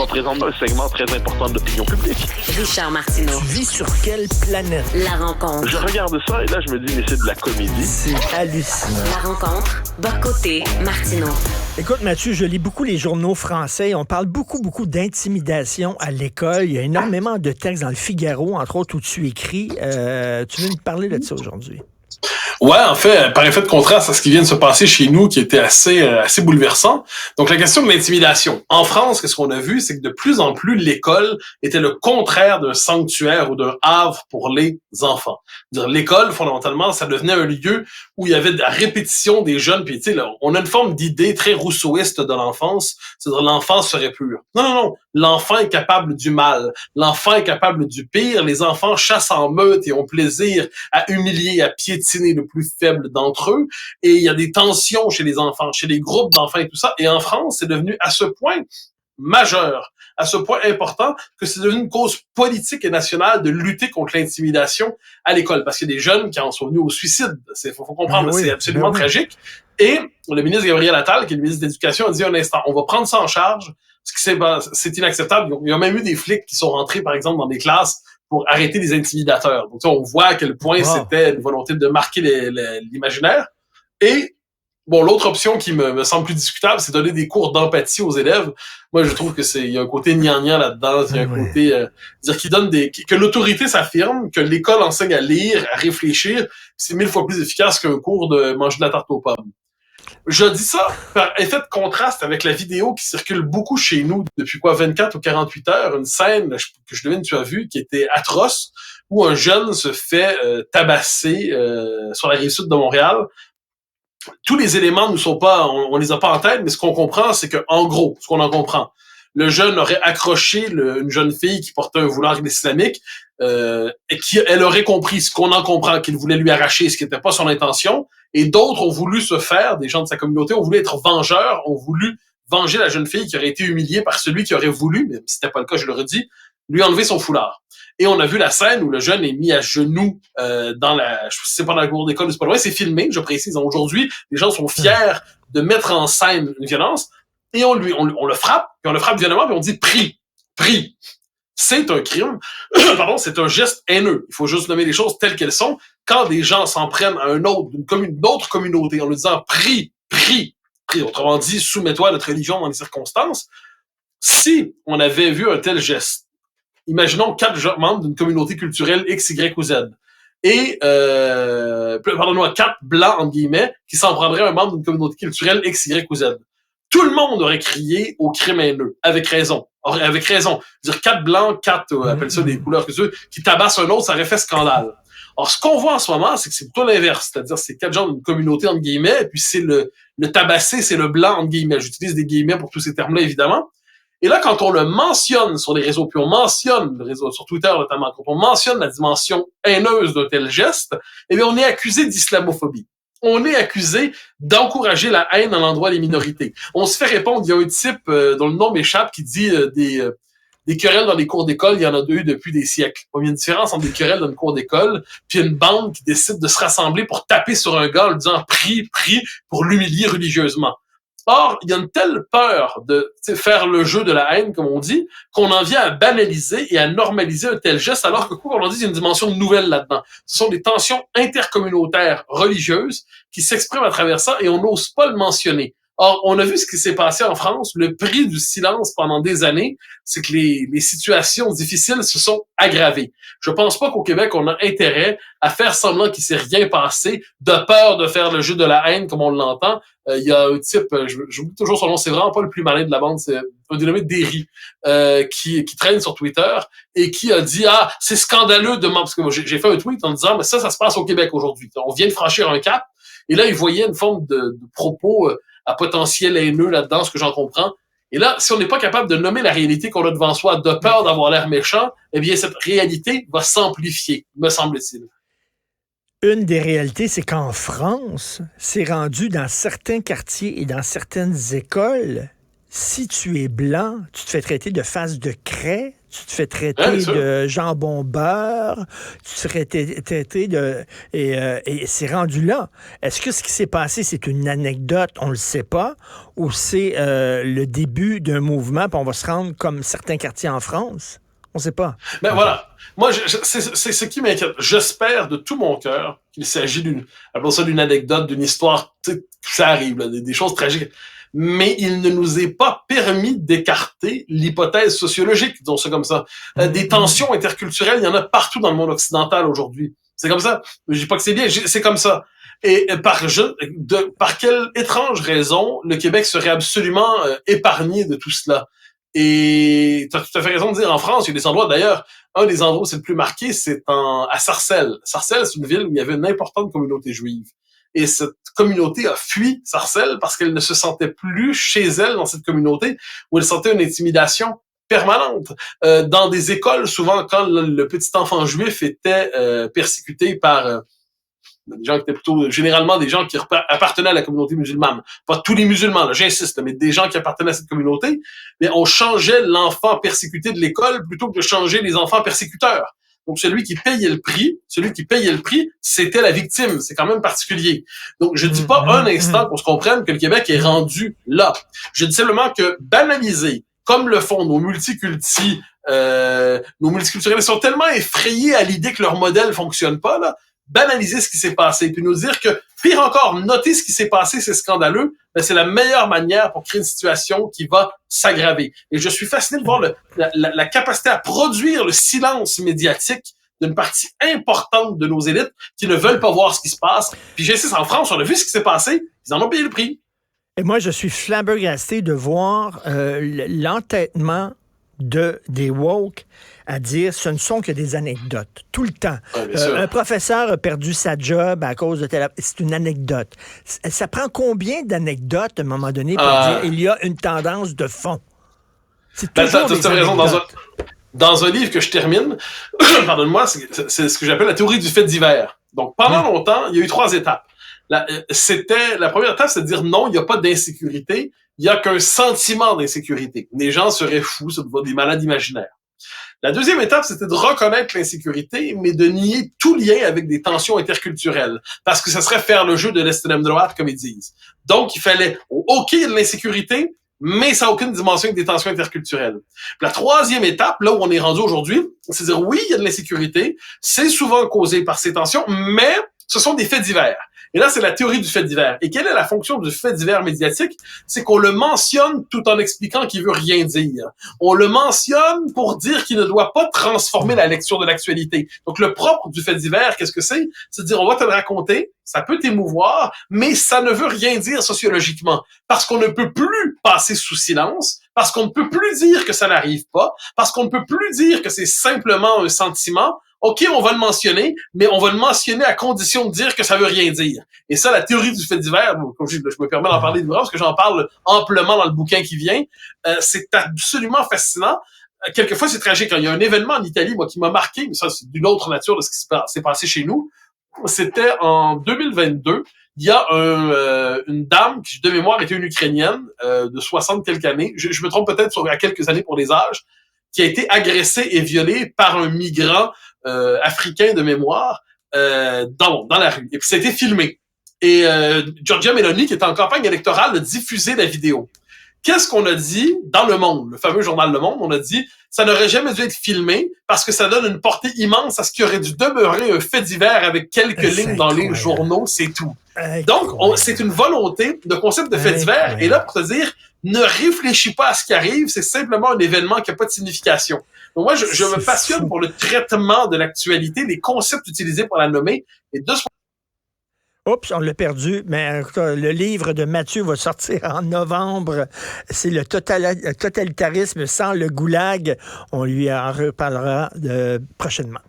représente un segment très important de l'opinion publique. Richard Martineau. Tu vis sur quelle planète? La rencontre. Je regarde ça et là, je me dis, mais c'est de la comédie. C'est hallucinant. La rencontre. Bock-Côté, Martineau. Écoute, Mathieu, je lis beaucoup les journaux français. On parle beaucoup d'intimidation à l'école. Il y a énormément de textes dans le Figaro, entre autres, où tu écris. Tu veux nous parler de ça aujourd'hui? Ouais, en fait, par effet de contraste à ce qui vient de se passer chez nous, qui était assez bouleversant. Donc, la question de l'intimidation. En France, qu'est-ce qu'on a vu, c'est que de plus en plus, l'école était le contraire d'un sanctuaire ou d'un havre pour les enfants. L'école, fondamentalement, ça devenait un lieu où il y avait de la répétition des jeunes. Puis, tu sais, on a une forme d'idée très rousseauiste de l'enfance. C'est-à-dire, l'enfance serait pure. Non. L'enfant est capable du mal. L'enfant est capable du pire. Les enfants chassent en meute et ont plaisir à humilier, à piétiner le plus faible d'entre eux. Et il y a des tensions chez les enfants, chez les groupes d'enfants et tout ça. Et en France, c'est devenu à ce point majeur, à ce point important, que c'est devenu une cause politique et nationale de lutter contre l'intimidation à l'école. Parce qu'il y a des jeunes qui en sont venus au suicide. Faut comprendre, c'est absolument tragique. Et le ministre Gabriel Attal, qui est le ministre de l'Éducation, a dit un instant, on va prendre ça en charge, parce que c'est inacceptable. Il y a même eu des flics qui sont rentrés, par exemple, dans des classes pour arrêter les intimidateurs. Donc, on voit à quel point c'était une volonté de marquer l'imaginaire. Et, bon, l'autre option qui me semble plus discutable, c'est donner des cours d'empathie aux élèves. Moi, je trouve que il y a un côté gnangnan là-dedans. Il y a un côté, dire qu'il donne que l'autorité s'affirme, que l'école enseigne à lire, à réfléchir. C'est 1000 fois plus efficace qu'un cours de manger de la tarte aux pommes. Je dis ça par effet de contraste avec la vidéo qui circule beaucoup chez nous depuis 24 ou 48 heures, une scène que je devine tu as vue qui était atroce, où un jeune se fait tabasser sur la rive sud de Montréal. Tous les éléments ne sont pas, on les a pas en tête, mais ce qu'on comprend, c'est que en gros, ce qu'on en comprend, le jeune aurait accroché une jeune fille qui portait un foulard islamique et elle aurait compris ce qu'on en comprend, qu'il voulait lui arracher, ce qui n'était pas son intention. Et d'autres ont voulu se faire, des gens de sa communauté, ont voulu être vengeurs, ont voulu venger la jeune fille qui aurait été humiliée par celui qui aurait voulu, mais si c'était pas le cas, je le redis, lui enlever son foulard. Et on a vu la scène où le jeune est mis à genoux je sais pas dans la cour d'école, c'est pas loin, c'est filmé, je précise. Aujourd'hui, les gens sont fiers de mettre en scène une violence, et on le frappe, puis on le frappe violemment, puis on dit prie. C'est un crime, c'est un geste haineux. Il faut juste nommer les choses telles qu'elles sont. Quand des gens s'en prennent à une autre communauté en lui disant prie, autrement dit, soumets-toi à notre religion dans les circonstances, si on avait vu un tel geste, imaginons 4 membres d'une communauté culturelle X, Y ou Z, et, 4 blancs, entre guillemets, qui s'en prendraient à un membre d'une communauté culturelle X, Y ou Z. Tout le monde aurait crié au crime haineux, avec raison. Dire 4 blancs, 4, appelle ça des couleurs que tu veux, qui tabassent un autre, ça aurait fait scandale. Or, ce qu'on voit en ce moment, c'est que c'est plutôt l'inverse. C'est-à-dire, c'est 4 gens d'une communauté, entre guillemets, et puis c'est le tabassé, c'est le blanc, entre guillemets. J'utilise des guillemets pour tous ces termes-là, évidemment. Et là, quand on le mentionne sur les réseaux, puis on mentionne le réseau, sur Twitter notamment, quand on mentionne la dimension haineuse d'un tel geste, eh bien, on est accusé d'islamophobie. On est accusé d'encourager la haine à l'endroit des minorités. On se fait répondre, il y a un type dont le nom m'échappe qui dit des querelles dans les cours d'école, il y en a eu depuis des siècles. Il y a une différence entre des querelles dans une cour d'école, puis une bande qui décide de se rassembler pour taper sur un gars en lui disant prie pour l'humilier religieusement. Or, il y a une telle peur de faire le jeu de la haine, comme on dit, qu'on en vient à banaliser et à normaliser un tel geste, alors que, quoi qu'on en dise, il y a une dimension nouvelle là-dedans. Ce sont des tensions intercommunautaires religieuses qui s'expriment à travers ça et on n'ose pas le mentionner. Or, on a vu ce qui s'est passé en France. Le prix du silence pendant des années, c'est que les situations difficiles se sont aggravées. Je pense pas qu'au Québec, on a intérêt à faire semblant qu'il s'est rien passé, de peur de faire le jeu de la haine comme on l'entend. Il y a un type, j'oublie toujours son nom, c'est vraiment pas le plus malin de la bande, c'est un dénommé Derry, qui traîne sur Twitter et qui a dit c'est scandaleux de parce que moi, j'ai fait un tweet en disant mais ça se passe au Québec aujourd'hui. On vient de franchir un cap et là il voyait une forme de propos à potentiel haineux là-dedans, ce que j'en comprends. Et là, si on n'est pas capable de nommer la réalité qu'on a devant soi de peur d'avoir l'air méchant, eh bien cette réalité va s'amplifier, me semble-t-il. Une des réalités, c'est qu'en France, c'est rendu dans certains quartiers et dans certaines écoles, si tu es blanc, tu te fais traiter de face de craie, tu te fais traiter de jambon beurre, tu te fais traiter de... Et c'est rendu là. Est-ce que ce qui s'est passé, c'est une anecdote, on le sait pas, ou c'est le début d'un mouvement, puis on va se rendre comme certains quartiers en France? On sait pas. Ben voilà. Moi, c'est ce qui m'inquiète. J'espère de tout mon cœur qu'il s'agit d'une anecdote, d'une histoire. Ça arrive, là, des choses tragiques. Mais il ne nous est pas permis d'écarter l'hypothèse sociologique, disons ça comme ça. Des tensions interculturelles, il y en a partout dans le monde occidental aujourd'hui. C'est comme ça. Je dis pas que c'est bien, c'est comme ça. Et par quelle étrange raison le Québec serait absolument épargné de tout cela? Et tu as tout à fait raison de dire, en France, il y a des endroits, d'ailleurs, un des endroits où c'est le plus marqué, c'est à Sarcelles. Sarcelles, c'est une ville où il y avait une importante communauté juive. Et cette communauté a fui Sarcelles parce qu'elle ne se sentait plus chez elle dans cette communauté, où elle sentait une intimidation permanente. Dans des écoles, souvent, quand le petit enfant juif était persécuté par des gens qui étaient plutôt, généralement, des gens qui appartenaient à la communauté musulmane. Pas tous les musulmans, là, j'insiste, mais des gens qui appartenaient à cette communauté, mais on changeait l'enfant persécuté de l'école plutôt que de changer les enfants persécuteurs. Donc, celui qui payait le prix, c'était la victime. C'est quand même particulier. Donc, je dis pas un instant qu'on se comprenne que le Québec est rendu là. Je dis simplement que banaliser, comme le font nos multiculturels sont tellement effrayés à l'idée que leur modèle fonctionne pas, là, banaliser ce qui s'est passé, puis nous dire que, pire encore, noter ce qui s'est passé, c'est scandaleux, mais c'est la meilleure manière pour créer une situation qui va s'aggraver. Et je suis fasciné de voir la capacité à produire le silence médiatique d'une partie importante de nos élites qui ne veulent pas voir ce qui se passe. Puis j'insiste, en France, on a vu ce qui s'est passé, ils en ont payé le prix. Et moi, je suis flabbergasté de voir l'entêtement des woke à dire ce ne sont que des anecdotes, tout le temps. Un professeur a perdu sa job à cause de c'est une anecdote. Ça prend combien d'anecdotes à un moment donné pour dire il y a une tendance de fond? C'est toujours des anecdotes. Dans un livre que je termine, pardonne-moi, c'est ce que j'appelle la théorie du fait divers. Donc, pendant longtemps, il y a eu 3 étapes. La première étape, c'est de dire non, il n'y a pas d'insécurité, il n'y a qu'un sentiment d'insécurité. Les gens seraient fous, ça devient des malades imaginaires. La deuxième étape, c'était de reconnaître l'insécurité, mais de nier tout lien avec des tensions interculturelles, parce que ça serait faire le jeu de l'extrême droite, comme ils disent. Donc, il fallait, OK, il y a de l'insécurité, mais ça n'a aucune dimension avec des tensions interculturelles. La troisième étape, là où on est rendu aujourd'hui, c'est de dire oui, il y a de l'insécurité, c'est souvent causé par ces tensions, mais ce sont des faits divers. Et là, c'est la théorie du fait divers. Et quelle est la fonction du fait divers médiatique? C'est qu'on le mentionne tout en expliquant qu'il veut rien dire. On le mentionne pour dire qu'il ne doit pas transformer la lecture de l'actualité. Donc, le propre du fait divers, qu'est-ce que c'est? C'est de dire, on va te le raconter, ça peut t'émouvoir, mais ça ne veut rien dire sociologiquement. Parce qu'on ne peut plus passer sous silence, parce qu'on ne peut plus dire que ça n'arrive pas, parce qu'on ne peut plus dire que c'est simplement un sentiment. OK, on va le mentionner, mais on va le mentionner à condition de dire que ça veut rien dire. Et ça, la théorie du fait divers, comme je me permets d'en parler parce que j'en parle amplement dans le bouquin qui vient, c'est absolument fascinant. Quelquefois, c'est tragique. Il y a un événement en Italie, moi, qui m'a marqué, mais ça, c'est d'une autre nature de ce qui s'est passé chez nous. C'était en 2022. Il y a une dame qui, de mémoire, était une Ukrainienne de 60 quelques années. Je me trompe peut-être à quelques années pour les âges, qui a été agressée et violée par un migrant africain de mémoire dans la rue. Et puis ça a été filmé. Et Giorgia Meloni, qui était en campagne électorale, a diffusé la vidéo. Qu'est-ce qu'on a dit dans Le Monde, le fameux journal Le Monde? On a dit ça n'aurait jamais dû être filmé parce que ça donne une portée immense à ce qui aurait dû demeurer un fait divers avec quelques lignes dans les journaux, c'est tout. Donc, c'est une volonté de concept de fait divers. Et là, pour te dire, ne réfléchis pas à ce qui arrive, c'est simplement un événement qui n'a pas de signification. Donc moi, je me passionne pour le traitement de l'actualité, les concepts utilisés pour la nommer. Et de ce Oups, on l'a perdu, mais le livre de Mathieu va sortir en novembre. C'est le totalitarisme sans le goulag. On lui en reparlera prochainement.